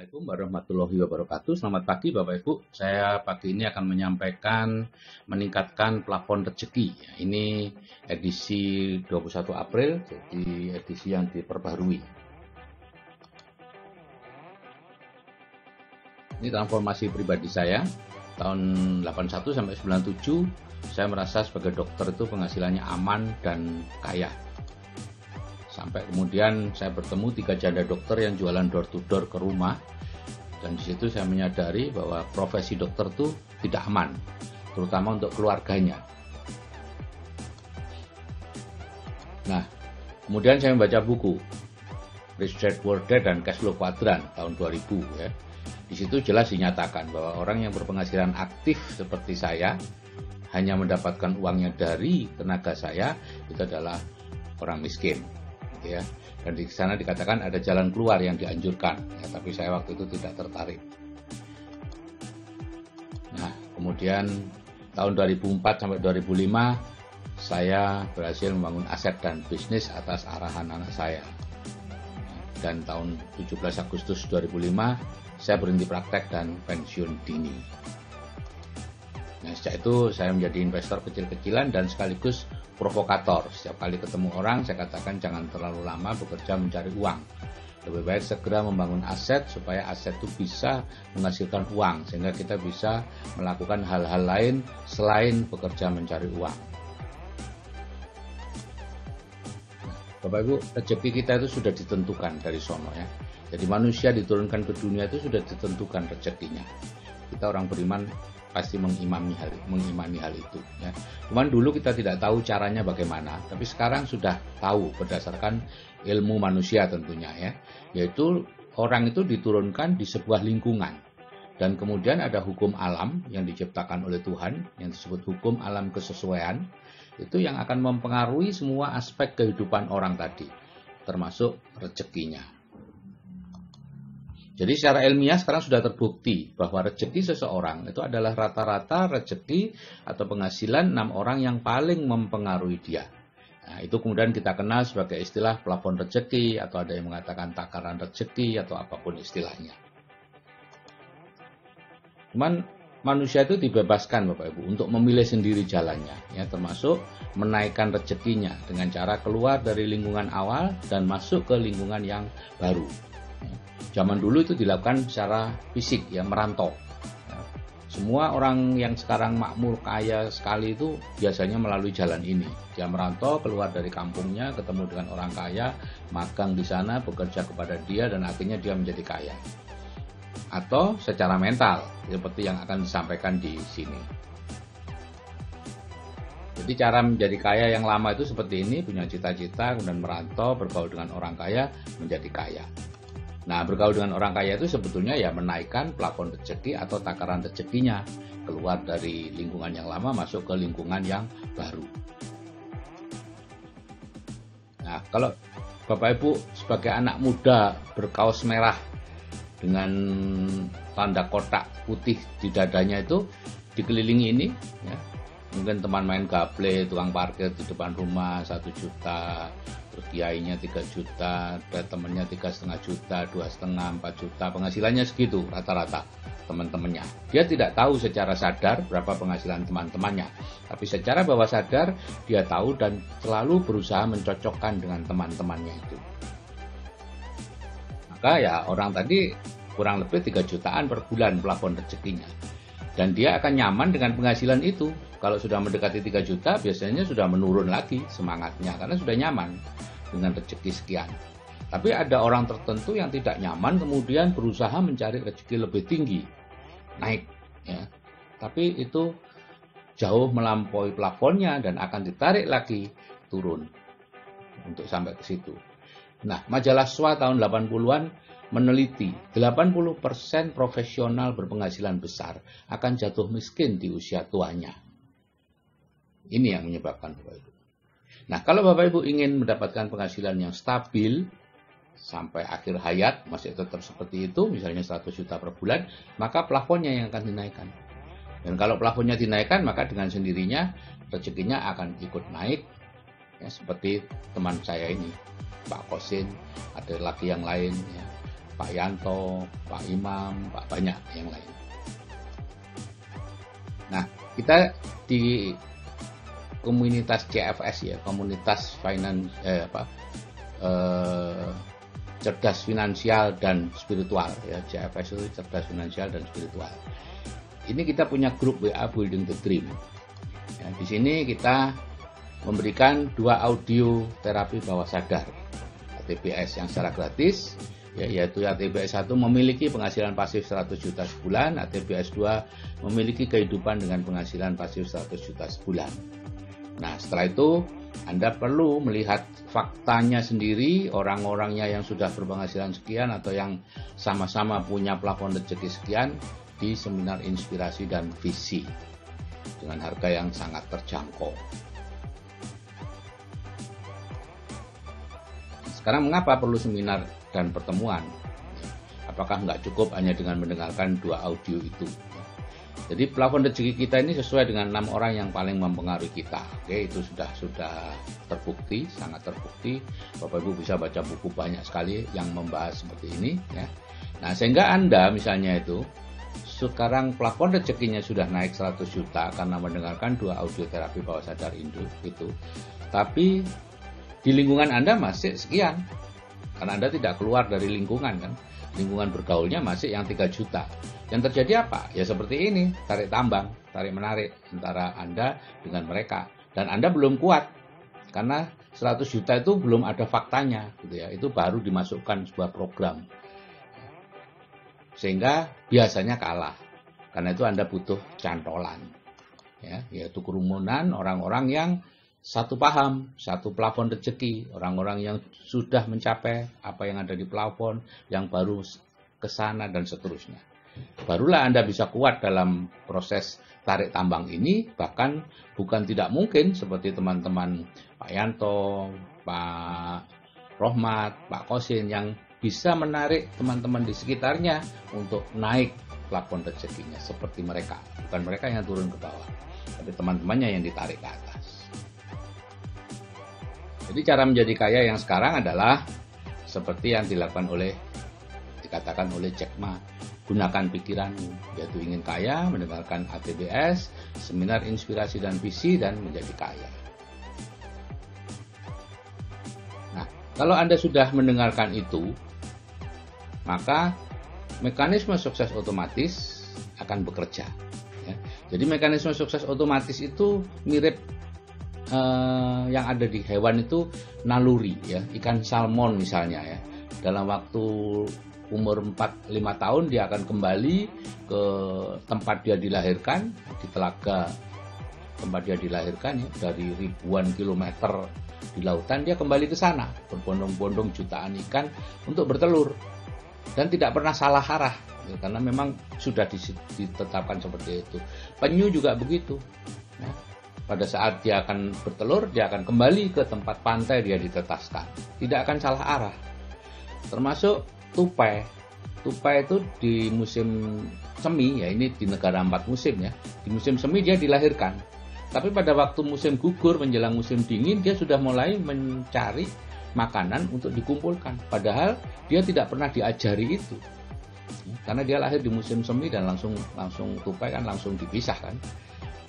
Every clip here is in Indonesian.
Assalamualaikum warahmatullahi wabarakatuh. Selamat pagi Bapak Ibu. Saya pagi ini akan menyampaikan meningkatkan plafon rezeki. Ini edisi 21 April, jadi edisi yang diperbarui. Ini transformasi pribadi saya. Tahun 81 sampai 97, saya merasa sebagai dokter itu penghasilannya aman dan kaya. Sampai kemudian saya bertemu 3 janda dokter yang jualan door to door ke rumah, dan di situ saya menyadari bahwa profesi dokter itu tidak aman, terutama untuk keluarganya. Nah, kemudian saya membaca buku Rich Dad Poor Dad dan Cash Flow Quadrant tahun 2000 ya. Di situ jelas dinyatakan bahwa orang yang berpenghasilan aktif seperti saya hanya mendapatkan uangnya dari tenaga saya itu adalah orang miskin. Ya, dan di sana dikatakan ada jalan keluar yang dianjurkan, ya, tapi saya waktu itu tidak tertarik. Nah, kemudian tahun 2004 sampai 2005 saya berhasil membangun aset dan bisnis atas arahan anak saya. Dan tahun 17 Agustus 2005 saya berhenti praktek dan pensiun dini. Nah, sejak itu saya menjadi investor kecil-kecilan dan sekaligus provokator. Setiap kali ketemu orang, saya katakan jangan terlalu lama bekerja mencari uang. Lebih baik segera membangun aset supaya aset itu bisa menghasilkan uang, sehingga kita bisa melakukan hal-hal lain selain bekerja mencari uang. Nah, Bapak Ibu, rezeki kita itu sudah ditentukan dari sono ya. Jadi manusia diturunkan ke dunia itu sudah ditentukan rezekinya. Kita orang beriman pasti mengimani hal itu ya. Cuman dulu kita tidak tahu caranya bagaimana, tapi sekarang sudah tahu berdasarkan ilmu manusia tentunya ya, yaitu orang itu diturunkan di sebuah lingkungan dan kemudian ada hukum alam yang diciptakan oleh Tuhan yang disebut hukum alam kesesuaian, itu yang akan mempengaruhi semua aspek kehidupan orang tadi, termasuk rezekinya. Jadi secara ilmiah sekarang sudah terbukti bahwa rezeki seseorang itu adalah rata-rata rezeki atau penghasilan 6 orang yang paling mempengaruhi dia. Nah, itu kemudian kita kenal sebagai istilah plafon rezeki, atau ada yang mengatakan takaran rezeki atau apapun istilahnya. Cuman manusia itu dibebaskan Bapak Ibu untuk memilih sendiri jalannya, ya, termasuk menaikkan rezekinya dengan cara keluar dari lingkungan awal dan masuk ke lingkungan yang baru. Zaman dulu itu dilakukan secara fisik ya, merantau. Semua orang yang sekarang makmur kaya sekali itu biasanya melalui jalan ini. Dia merantau keluar dari kampungnya, ketemu dengan orang kaya, magang di sana, bekerja kepada dia, dan akhirnya dia menjadi kaya. Atau secara mental, seperti yang akan disampaikan di sini. Jadi cara menjadi kaya yang lama itu seperti ini, punya cita-cita, kemudian merantau, bergaul dengan orang kaya, menjadi kaya. Nah, bergaul dengan orang kaya itu sebetulnya ya menaikkan plafon rezeki atau takaran rezekinya, keluar dari lingkungan yang lama masuk ke lingkungan yang baru. Nah, kalau Bapak Ibu sebagai anak muda berkaos merah dengan tanda kotak putih di dadanya itu dikelilingi ini ya. Mungkin teman main gaple, tukang parkir di depan rumah 1 juta, terus kiainya 3 juta, dan temennya 3,5 juta, 2,5, 4 juta, penghasilannya segitu rata-rata teman-temannya. Dia tidak tahu secara sadar berapa penghasilan teman-temannya, tapi secara bawah sadar dia tahu dan selalu berusaha mencocokkan dengan teman-temannya itu. Maka ya orang tadi kurang lebih 3 jutaan per bulan plafon rezekinya. Dan dia akan nyaman dengan penghasilan itu. Kalau sudah mendekati 3 juta, biasanya sudah menurun lagi semangatnya, karena sudah nyaman dengan rezeki sekian. Tapi ada orang tertentu yang tidak nyaman, kemudian berusaha mencari rezeki lebih tinggi, naik. Ya. Tapi itu jauh melampaui plafonnya dan akan ditarik lagi turun untuk sampai ke situ. Nah, majalah SWA tahun 80-an meneliti 80% profesional berpenghasilan besar akan jatuh miskin di usia tuanya. Ini yang menyebabkan Bapak Ibu. Nah, kalau Bapak Ibu ingin mendapatkan penghasilan yang stabil sampai akhir hayat masih tetap seperti itu, misalnya 100 juta per bulan, maka plafonnya yang akan dinaikkan. Dan kalau plafonnya dinaikkan, maka dengan sendirinya rezekinya akan ikut naik. Ya, seperti teman saya ini, Pak Kosin, ada lagi yang lain ya. Pak Yanto, Pak Imam, Pak banyak yang lain. Nah, kita di komunitas CFS ya, komunitas cerdas finansial dan spiritual ya, CFS itu cerdas finansial dan spiritual. Ini kita punya grup WA Building the Dream. Ya, di sini kita memberikan 2 audio terapi bawah sadar ATBS yang secara gratis, ya, yaitu ATBS 1 memiliki penghasilan pasif 100 juta sebulan, ATBS 2 memiliki kehidupan dengan penghasilan pasif 100 juta sebulan. Nah, setelah itu Anda perlu melihat faktanya sendiri, orang-orangnya yang sudah berpenghasilan sekian atau yang sama-sama punya plafon rezeki sekian di seminar inspirasi dan visi dengan harga yang sangat terjangkau. Sekarang mengapa perlu seminar dan pertemuan? Apakah nggak cukup hanya dengan mendengarkan 2 audio itu? Jadi plafon rezeki kita ini sesuai dengan 6 orang yang paling mempengaruhi kita. Oke, itu sudah terbukti, sangat terbukti. Bapak Ibu bisa baca buku banyak sekali yang membahas seperti ini. Ya. Nah, sehingga Anda misalnya itu sekarang plafon rezekinya sudah naik 100 juta karena mendengarkan 2 audio terapi bawah sadar itu. Tapi di lingkungan Anda masih sekian. Karena Anda tidak keluar dari lingkungan kan. Lingkungan bergaulnya masih yang 3 juta. Yang terjadi apa? Ya seperti ini, tarik tambang, tarik menarik antara Anda dengan mereka. Dan Anda belum kuat. Karena 100 juta itu belum ada faktanya gitu ya. Itu baru dimasukkan sebuah program. Sehingga biasanya kalah. Karena itu Anda butuh cantolan. Ya, yaitu kerumunan orang-orang yang satu paham, satu plafon rezeki, orang-orang yang sudah mencapai apa yang ada di plafon, yang baru ke sana dan seterusnya. Barulah Anda bisa kuat dalam proses tarik tambang ini, bahkan bukan tidak mungkin seperti teman-teman Pak Yanto, Pak Rohmat, Pak Kosin yang bisa menarik teman-teman di sekitarnya untuk naik plafon rezekinya seperti mereka. Bukan mereka yang turun ke bawah, tapi teman-temannya yang ditarik ke atas. Jadi cara menjadi kaya yang sekarang adalah seperti yang dikatakan oleh Jack Ma, gunakan pikiranmu, yaitu ingin kaya, mendengarkan ATBS, seminar inspirasi dan visi, dan menjadi kaya. Nah, kalau Anda sudah mendengarkan itu, maka mekanisme sukses otomatis akan bekerja. Ya. Jadi mekanisme sukses otomatis itu mirip yang ada di hewan itu naluri ya, ikan salmon misalnya ya. Dalam waktu umur 4-5 tahun dia akan kembali ke tempat dia dilahirkan, di telaga tempat dia dilahirkan ya, dari ribuan kilometer di lautan dia kembali ke sana, berbondong-bondong jutaan ikan untuk bertelur dan tidak pernah salah arah ya, karena memang sudah ditetapkan seperti itu. Penyu juga begitu ya. Pada saat dia akan bertelur, dia akan kembali ke tempat pantai dia ditetaskan. Tidak akan salah arah. Termasuk tupai. Tupai itu di musim semi, ya ini di negara 4 musim ya. Di musim semi dia dilahirkan. Tapi pada waktu musim gugur menjelang musim dingin, dia sudah mulai mencari makanan untuk dikumpulkan. Padahal dia tidak pernah diajari itu. Karena dia lahir di musim semi dan langsung tupai kan langsung dipisah kan.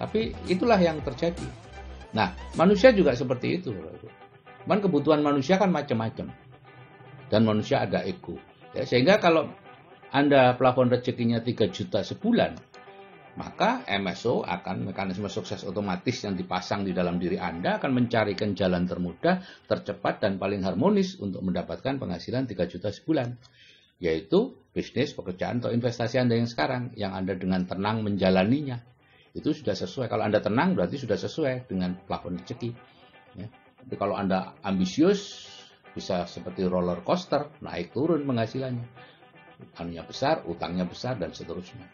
Tapi itulah yang terjadi. Nah, manusia juga seperti itu. Cuman kebutuhan manusia kan macam-macam. Dan manusia ada ego. Ya, sehingga kalau Anda plafon rezekinya 3 juta sebulan, maka MSO akan mekanisme sukses otomatis yang dipasang di dalam diri Anda akan mencarikan jalan termudah, tercepat, dan paling harmonis untuk mendapatkan penghasilan 3 juta sebulan. Yaitu bisnis, pekerjaan, atau investasi Anda yang sekarang, yang Anda dengan tenang menjalaninya. Itu sudah sesuai. Kalau Anda tenang berarti sudah sesuai dengan plafon rezeki. Ya. Tapi kalau Anda ambisius, bisa seperti roller coaster, naik turun penghasilannya. Anunya besar, utangnya besar, dan seterusnya.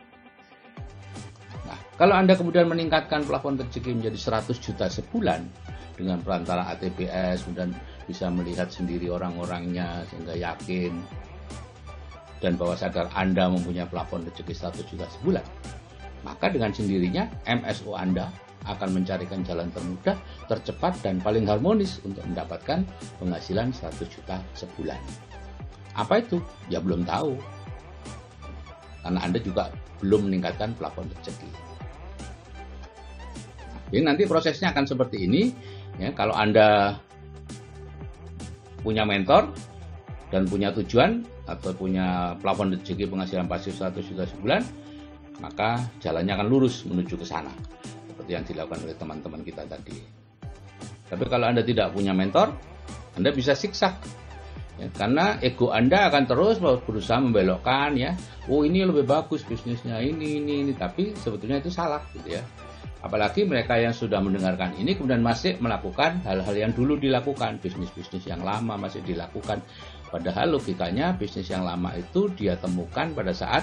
Nah, kalau Anda kemudian meningkatkan plafon rezeki menjadi 100 juta sebulan dengan perantara ATBS, kemudian bisa melihat sendiri orang-orangnya sehingga yakin dan bawah sadar Anda mempunyai plafon rezeki 100 juta sebulan, maka dengan sendirinya MSO Anda akan mencarikan jalan termudah, tercepat, dan paling harmonis untuk mendapatkan penghasilan 100 juta sebulan. Apa itu? Ya belum tahu. Karena Anda juga belum meningkatkan plafon rezeki. Jadi nanti prosesnya akan seperti ini. Ya, kalau Anda punya mentor dan punya tujuan atau punya plafon rezeki penghasilan pasif 100 juta sebulan, maka jalannya akan lurus menuju ke sana. Seperti yang dilakukan oleh teman-teman kita tadi. Tapi kalau Anda tidak punya mentor, Anda bisa siksak. Ya, karena ego Anda akan terus berusaha membelokkan, ya. Oh, ini lebih bagus bisnisnya, ini. Tapi sebetulnya itu salah, gitu ya. Apalagi mereka yang sudah mendengarkan ini kemudian masih melakukan hal-hal yang dulu dilakukan, bisnis-bisnis yang lama masih dilakukan. Padahal logikanya bisnis yang lama itu dia temukan pada saat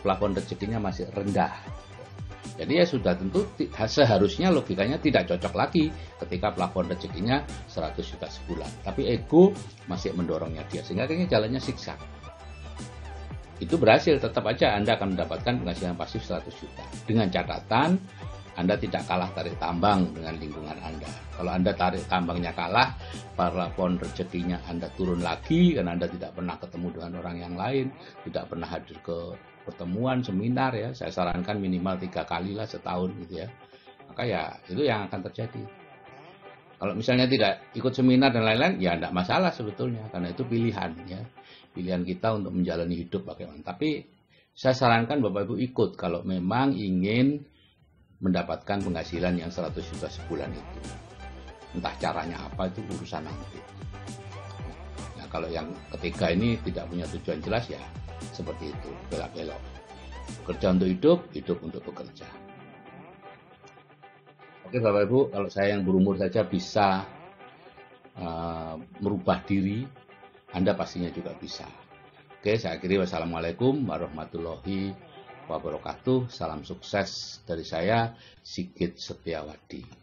plafon rezekinya masih rendah. Jadi ya sudah tentu seharusnya logikanya tidak cocok lagi ketika plafon rezekinya 100 juta sebulan. Tapi ego masih mendorongnya dia sehingga akhirnya jalannya siksa. Itu berhasil, tetap aja Anda akan mendapatkan penghasilan pasif 100 juta. Dengan catatan Anda tidak kalah tarik tambang dengan lingkungan Anda. Kalau Anda tarik tambangnya kalah, plafon rezekinya Anda turun lagi karena Anda tidak pernah ketemu dengan orang yang lain, tidak pernah hadir ke pertemuan, seminar, ya. Saya sarankan minimal 3 kali lah setahun, gitu ya. Maka ya itu yang akan terjadi. Kalau misalnya tidak ikut seminar dan lain-lain, ya tidak masalah sebetulnya, karena itu pilihan, ya. Pilihan kita untuk menjalani hidup bagaimana. Tapi saya sarankan Bapak Ibu ikut kalau memang ingin mendapatkan penghasilan yang 100 juta sebulan itu. Entah caranya apa, itu urusan nanti. Nah, kalau yang ketiga ini tidak punya tujuan jelas, ya seperti itu, belok-belok. Bekerja untuk hidup, hidup untuk bekerja. Oke Bapak Ibu, kalau saya yang berumur saja bisa merubah diri, Anda pastinya juga bisa. Oke, saya akhiri. Wassalamualaikum warahmatullahi wabarakatuh. Salam sukses dari saya, Sigit Setiawadi.